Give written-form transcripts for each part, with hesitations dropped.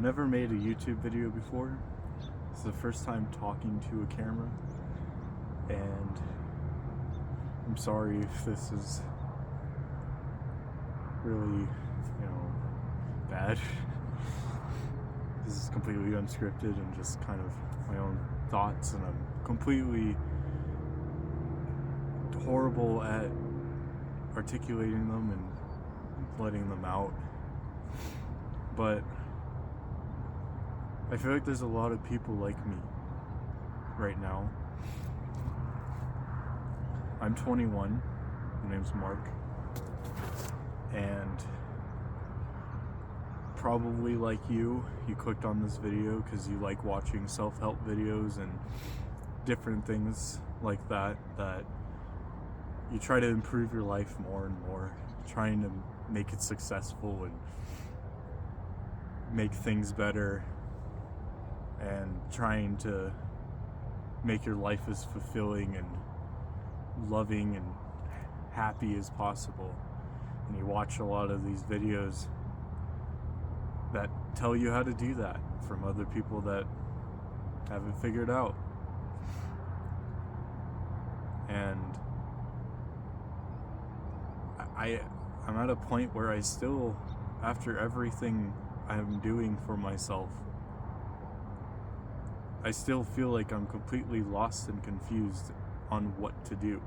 I've never made a YouTube video before. It's the first time talking to a camera, and I'm sorry if this is really, bad. This is completely unscripted and just kind of my own thoughts, and I'm completely horrible at articulating them and letting them out. But I feel like there's a lot of people like me right now. I'm 21. My name's Mark. And probably like you clicked on this video because you like watching self-help videos and different things like that you try to improve your life more and more, trying to make it successful and make things better, and trying to make your life as fulfilling and loving and happy as possible. And you watch a lot of these videos that tell you how to do that from other people that haven't figured out. And I'm at a point where I still, after everything I'm doing for myself, I still feel like I'm completely lost and confused on what to do.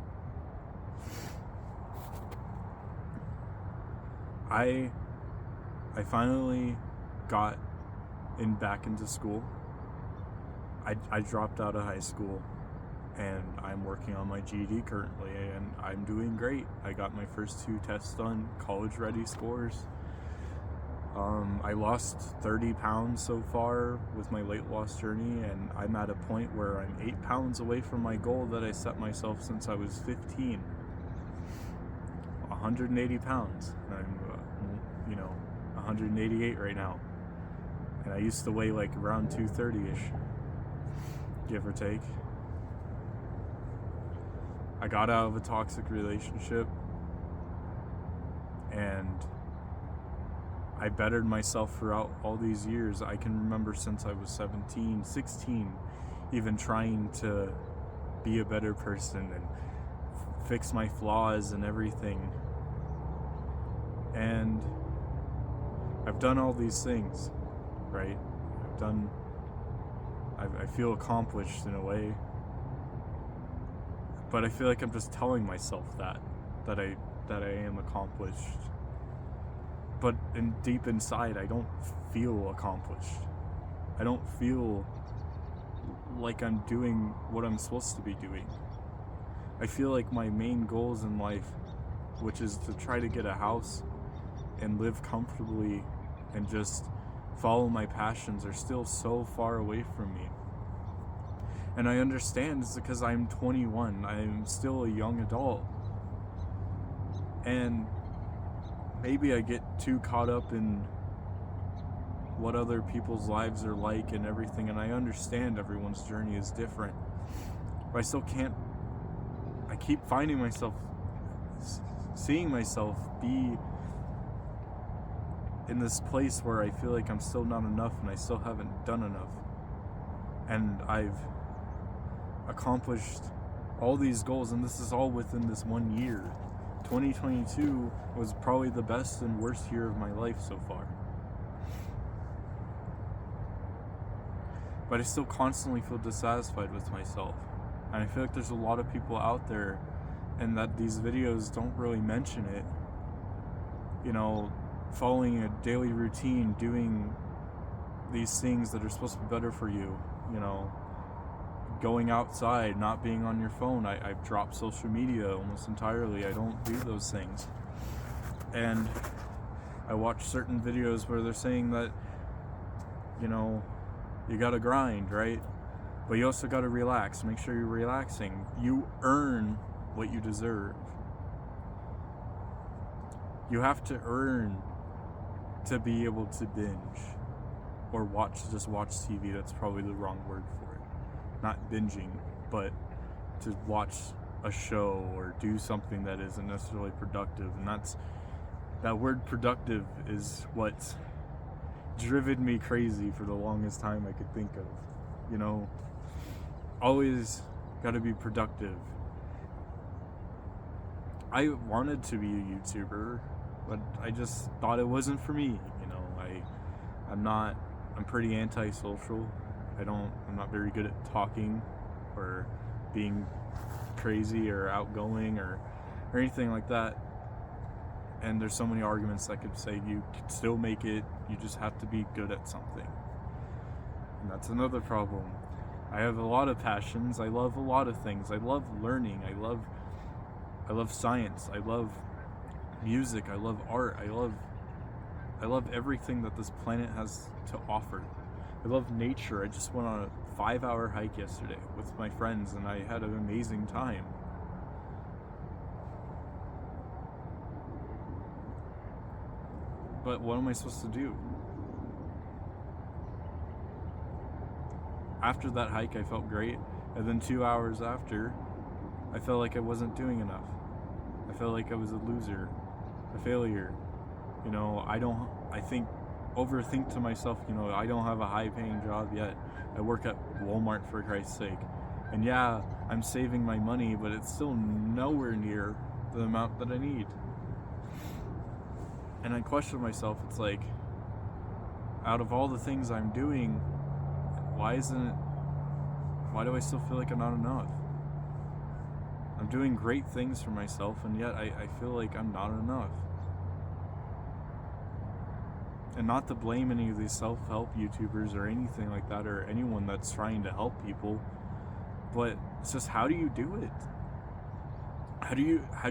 I finally got back into school. I dropped out of high school, and I'm working on my GED currently, and I'm doing great. I got my first 2 tests done, college-ready scores. I lost 30 pounds so far with my weight loss journey, and I'm at a point where I'm 8 pounds away from my goal that I set myself since I was 15. 180 pounds. I'm, 188 right now. And I used to weigh like around 230-ish, give or take. I got out of a toxic relationship, and I bettered myself throughout all these years. I can remember since I was 17, 16, even trying to be a better person and fix my flaws and everything. And I've done all these things, right? I feel accomplished in a way. But I feel like I'm just telling myself that I am accomplished. But deep inside, I don't feel accomplished. I don't feel like I'm doing what I'm supposed to be doing. I feel like my main goals in life, which is to try to get a house and live comfortably and just follow my passions, are still so far away from me. And I understand it's because I'm 21. I'm still a young adult. And maybe I get too caught up in what other people's lives are like and everything, and I understand everyone's journey is different. But I still can't, I keep finding myself, seeing myself be in this place where I feel like I'm still not enough and I still haven't done enough. And I've accomplished all these goals, and this is all within this 1 year. 2022 was probably the best and worst year of my life so far. But I still constantly feel dissatisfied with myself. And I feel like there's a lot of people out there, and that these videos don't really mention it. Following a daily routine, doing these things that are supposed to be better for you, going outside, not being on your phone. I've dropped social media almost entirely. I don't do those things. And I watch certain videos where they're saying that, you gotta grind, right? But you also gotta relax. Make sure you're relaxing. You earn what you deserve. You have to earn to be able to binge or just watch TV. That's probably the wrong word for it. Not binging, but to watch a show or do something that isn't necessarily productive. And that word productive is what driven me crazy for the longest time I could think of. You know, always got to be productive. I wanted to be a YouTuber, but I just thought it wasn't for me. You know, I'm pretty antisocial. I'm not very good at talking or being crazy or outgoing or anything like that. And there's so many arguments that could say you could still make it, you just have to be good at something. And that's another problem. I have a lot of passions. I love a lot of things. I love learning. I love science. I love music. I love art. I love everything that this planet has to offer. I love nature. I just went on a 5-hour hike yesterday with my friends and I had an amazing time. But what am I supposed to do? After that hike, I felt great. And then 2 hours after, I felt like I wasn't doing enough. I felt like I was a loser, a failure. You know, overthink to myself, you know, I don't have a high paying job yet. I work at Walmart, for Christ's sake. And yeah, I'm saving my money, but it's still nowhere near the amount that I need. And I question myself, it's like, out of all the things I'm doing, why do I still feel like I'm not enough? I'm doing great things for myself, and yet I feel like I'm not enough. And not to blame any of these self-help YouTubers or anything like that, or anyone that's trying to help people, but it's just, how do you do it? How do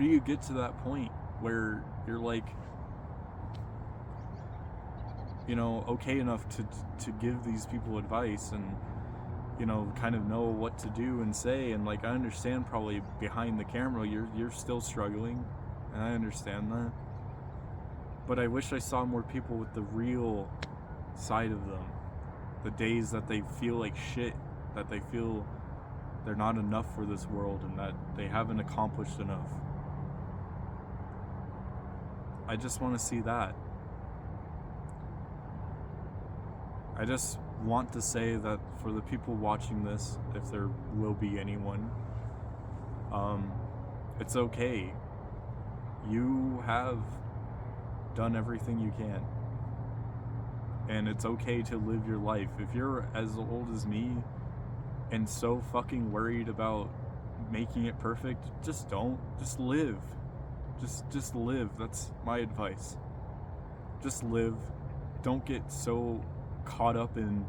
you get to that point where you're like, you know, okay enough to give these people advice and, you know, kind of know what to do and say. And like, I understand probably behind the camera you're still struggling, and I understand that, but I wish I saw more people with the real side of them, the days that they feel like shit, that they feel they're not enough for this world and that they haven't accomplished enough. I just want to see that. I just want to say that for the people watching this, if there will be anyone, it's okay. You have done everything you can. And it's okay to live your life. If you're as old as me and so fucking worried about making it perfect, just don't. Just live. Just live. That's my advice. Just live. Don't get so caught up in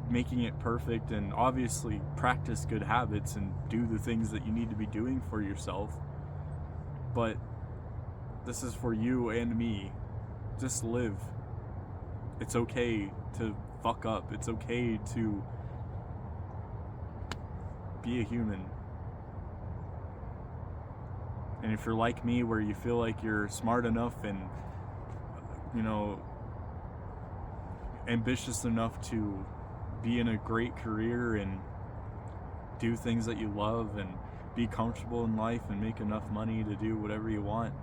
making it perfect, and obviously practice good habits and do the things that you need to be doing for yourself. But this is for you and me. Just live. It's okay to fuck up. It's okay to be a human. And if you're like me, where you feel like you're smart enough and, you know, ambitious enough to be in a great career and do things that you love and be comfortable in life and make enough money to do whatever you want,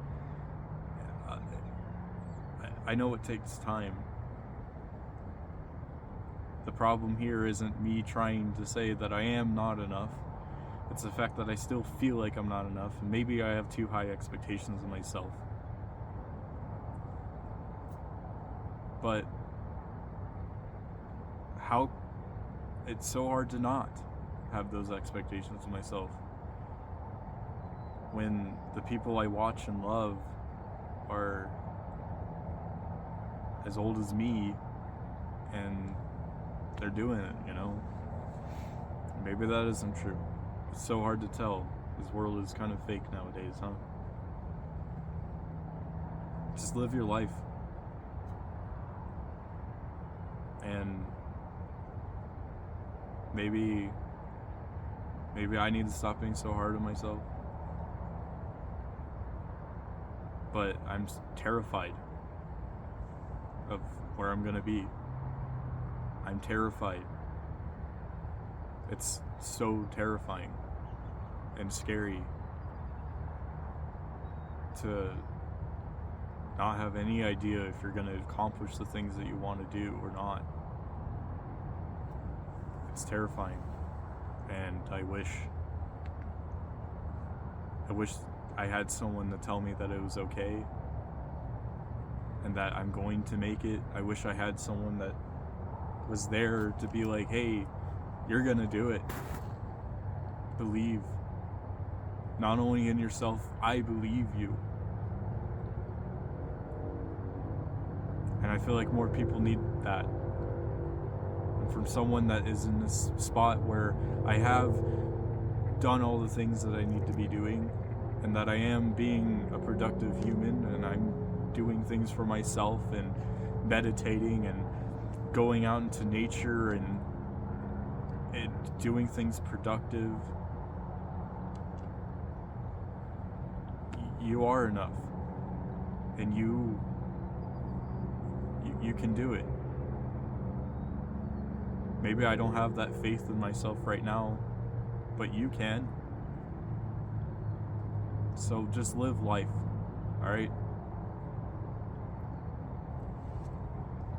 I know it takes time. The problem here isn't me trying to say that I am not enough. It's the fact that I still feel like I'm not enough, and maybe I have too high expectations of myself. But how it's so hard to not have those expectations of myself when the people I watch and love are as old as me and they're doing it, you know? Maybe that isn't true. It's so hard to tell. This world is kind of fake nowadays, huh? Just live your life. And maybe I need to stop being so hard on myself. But I'm terrified of where I'm gonna be. I'm terrified. It's so terrifying and scary to not have any idea if you're going to accomplish the things that you want to do or not. It's terrifying. And I wish I had someone to tell me that it was okay and that I'm going to make it. I wish I had someone that was there to be like, hey, you're gonna do it. Believe. Not only in yourself, I believe you. And I feel like more people need that. And from someone that is in this spot where I have done all the things that I need to be doing, and that I am being a productive human, and I'm doing things for myself and meditating and going out into nature and doing things productive. You are enough, and you can do it. Maybe I don't have that faith in myself right now, but you can. So just live life, all right?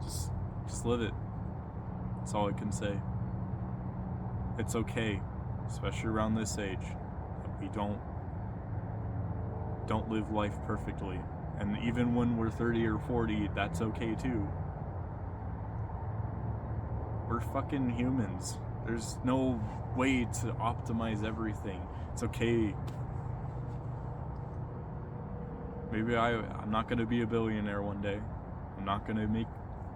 Just live it. That's all I can say. It's okay, especially around this age, that we don't live life perfectly. And even when we're 30 or 40, that's okay too. We're fucking humans. There's no way to optimize everything. It's okay. Maybe I'm not gonna be a billionaire one day. I'm not gonna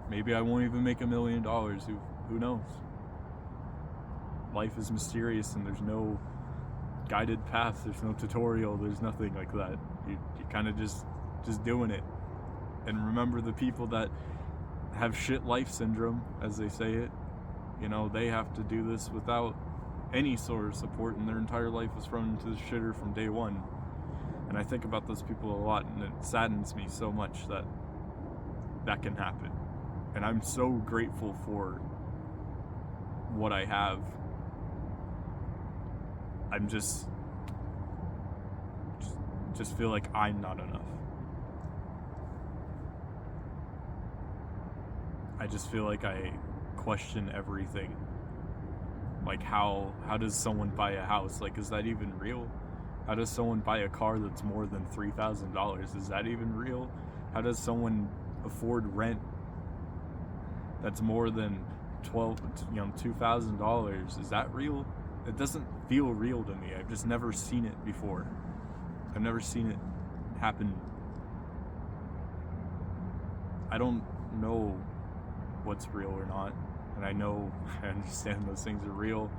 maybe I won't even make $1 million. Who knows? Life is mysterious and there's no guided path, there's no tutorial, there's nothing like that. You kind of just doing it. And remember, the people that have shit life syndrome, as they say it, you know, they have to do this without any sort of support, and their entire life is thrown into the shitter from day one. And I think about those people a lot, and it saddens me so much that can happen. And I'm so grateful for what I have. I'm just feel like I'm not enough. I just feel like I question everything. Like how does someone buy a house? Like, is that even real? How does someone buy a car that's more than $3,000? Is that even real? How does someone afford rent that's more than $2,000? Is that real? It doesn't feel real to me. I've just never seen it before. I've never seen it happen. I don't know what's real or not. And I understand those things are real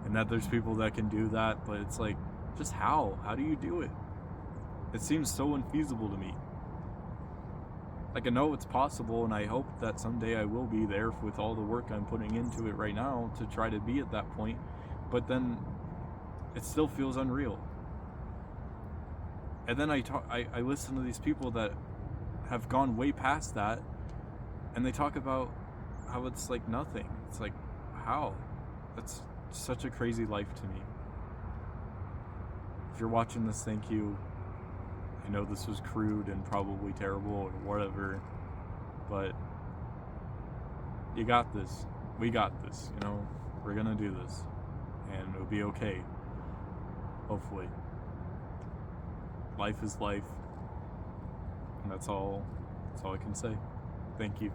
and that there's people that can do that, but it's like, just how? How do you do it? It seems so infeasible to me. Like, I know it's possible, and I hope that someday I will be there with all the work I'm putting into it right now to try to be at that point, but then it still feels unreal. And then I listen to these people that have gone way past that, and they talk about how it's like nothing. It's like, how? That's such a crazy life to me. If you're watching this, thank you. I know this was crude and probably terrible or whatever, but you got this. We got this, you know? We're gonna do this, and it'll be okay. Hopefully. Life is life, and that's all I can say. Thank you.